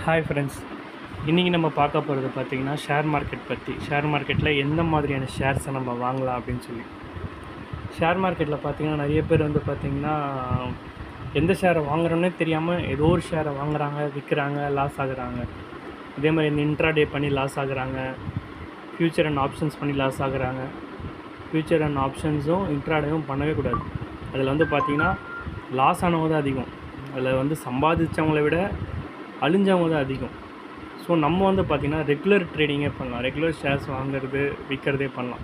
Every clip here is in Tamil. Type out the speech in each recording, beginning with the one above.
ஹாய் ஃப்ரெண்ட்ஸ், இன்றைக்கி நம்ம பார்க்க போகிறது பார்த்திங்கன்னா ஷேர் மார்க்கெட் பற்றி. ஷேர் மார்க்கெட்டில் எந்த மாதிரியான ஷேர்ஸை நம்ம வாங்கலாம் அப்படின்னு சொல்லி. ஷேர் மார்க்கெட்டில் பார்த்திங்கன்னா நிறைய பேர் வந்து பார்த்திங்கன்னா எந்த ஷேரை வாங்குறோன்னே தெரியாமல் ஏதோ ஒரு ஷேரை வாங்குறாங்க, விற்கிறாங்க, லாஸ் ஆகுறாங்க. அதே மாதிரி இந்த இன்ட்ராடே பண்ணி லாஸ் ஆகுறாங்க, ஃப்யூச்சர் அண்ட் ஆப்ஷன்ஸ் பண்ணி லாஸ் ஆகுறாங்க. ஃப்யூச்சர் அண்ட் ஆப்ஷன்ஸும் இன்ட்ராடேவும் பண்ணவே கூடாது. அதில் வந்து பார்த்திங்கன்னா லாஸ் ஆனவங்க தான் அதிகம். அதில் வந்து சம்பாதிச்சவங்களை விட அழிஞ்சவங்க தான் அதிகம். ஸோ நம்ம வந்து பார்த்திங்கன்னா ரெகுலர் ட்ரேடிங்கே பண்ணலாம். ரெகுலர் ஷேர்ஸ் வாங்குறது விற்கிறதே பண்ணலாம்.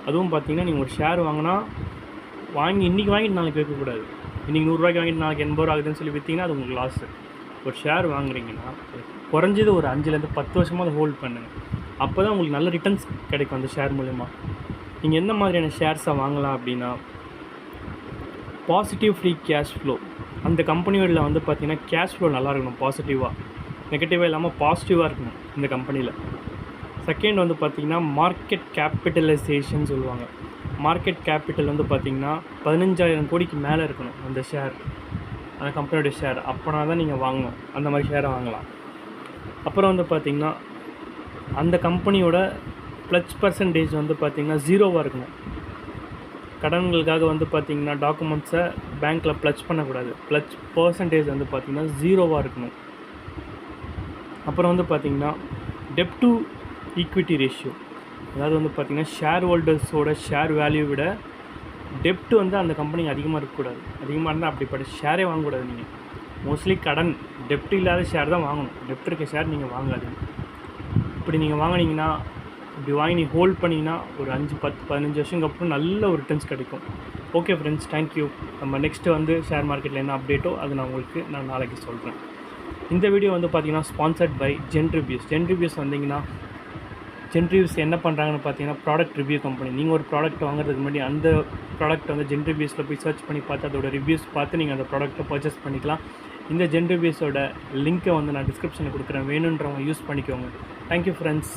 அதுவும் பார்த்திங்கன்னா நீங்கள் ஒரு ஷேர் வாங்கினா இன்றைக்கி வாங்கிட்டு நாளைக்கு விற்கக்கூடாது. இன்றைக்கி 100 வாங்கிட்டு நாளைக்கு 80 ஆகுதுன்னு சொல்லி விற்றிங்கன்னா அது உங்களுக்கு லாஸு. ஒரு ஷேர் வாங்குறீங்கன்னா குறைஞ்சது ஒரு 5-10 வருஷமாக அதை ஹோல்ட் பண்ணுங்கள். அப்போ தான் உங்களுக்கு நல்ல ரிட்டர்ன்ஸ் கிடைக்கும் அந்த ஷேர் மூலிமா. நீங்கள் எந்த மாதிரியான ஷேர்ஸை வாங்கலாம் அப்படின்னா, பாசிட்டிவ் ஃப்ரீ கேஷ் ஃப்ளோ. அந்த கம்பெனியோட வந்து பார்த்திங்கன்னா கேஷ் ஃப்ளோ நல்லா இருக்கணும், பாசிட்டிவாக, நெகட்டிவாக இல்லாமல் பாசிட்டிவாக இருக்கணும் இந்த கம்பெனியில். செகண்ட் வந்து பார்த்திங்கன்னா மார்க்கெட் கேபிட்டலைசேஷன் சொல்லுவாங்க. மார்க்கெட் கேபிட்டல் வந்து பார்த்திங்கன்னா 15,000 கோடிக்கு மேலே இருக்கணும் அந்த ஷேர், அந்த கம்பெனியோட ஷேர். அப்போனா தான் நீங்கள் வாங்கணும், அந்த மாதிரி ஷேரை வாங்கலாம். அப்புறம் வந்து பார்த்திங்கன்னா அந்த கம்பெனியோட ப்ளச் பர்சன்டேஜ் வந்து பார்த்திங்கன்னா 0வாக இருக்கணும். கடன்களுக்காக வந்து பார்த்திங்கன்னா டாக்குமெண்ட்ஸை பேங்க்கில் ப்ளச் பண்ணக்கூடாது. ப்ளச் பர்சன்டேஜ் வந்து பார்த்திங்கன்னா 0வாக இருக்கணும். அப்புறம் வந்து பார்த்திங்கன்னா டெப்ட் டு ஈக்விட்டி ரேஷியோ, அதாவது வந்து பார்த்திங்கன்னா ஷேர் ஹோல்டர்ஸோட ஷேர் வேல்யூ விட டெப்ட் வந்து அந்த கம்பெனிக்கு அதிகமாக இருக்கக்கூடாது. அதிகமாக இருந்தால் அப்படிப்பட்ட ஷேரே வாங்கக்கூடாது. நீங்கள் மோஸ்ட்லி கடன் டெப்ட் இல்லாத ஷேர் தான் வாங்கணும். டெப்ட் இருக்க ஷேர் நீங்கள் வாங்காதீங்க. இப்படி நீங்கள் வாங்கினீங்கன்னா, இப்படி வாங்கி நீ ஹோல்ட் பண்ணிங்கன்னா ஒரு 5, 10, 15 வருஷத்துக்கு அப்புறம் நல்ல ஒரு ரிட்டர்ன்ஸ் கிடைக்கும். Okay friends, thank you. நம்ம நெக்ஸ்ட்டு வந்து ஷேர் மார்க்கெட்டில் என்ன அப்டேட்டோ அது நான் நாளைக்கு சொல்கிறேன். இந்த வீடியோ வந்து பார்த்திங்கன்னா ஸ்பான்சர்ட் பை ஜென்ரிவ்யூஸ். ஜென்ரிவ்யூஸ் வந்தீங்கன்னா, ஜென்ரிவ்யூஸ் என்ன பண்ணுறாங்கன்னு பார்த்தீங்கன்னா ப்ராடக்ட் ரிவ்யூ கம்பெனி. நீங்கள் ஒரு ப்ராடக்ட் வாங்குறதுக்கு முன்னாடி அந்த ப்ராடக்ட் வந்து ஜென்ரிவ்யூஸில் போய் சர்ச் பண்ணி பார்த்து அதோட ரிவ்யூஸ் பார்த்து நீங்கள் அந்த ப்ராடக்ட்டை பர்ச்சேஸ் பண்ணிக்கலாம். இந்த ஜென்ரிவ்யூஸோட லிங்க்கை வந்து நான் டிஸ்கிரிப்ஷனில் கொடுக்குறேன், வேணுன்றவங்க யூஸ் பண்ணிக்கோங்க. Thank you friends.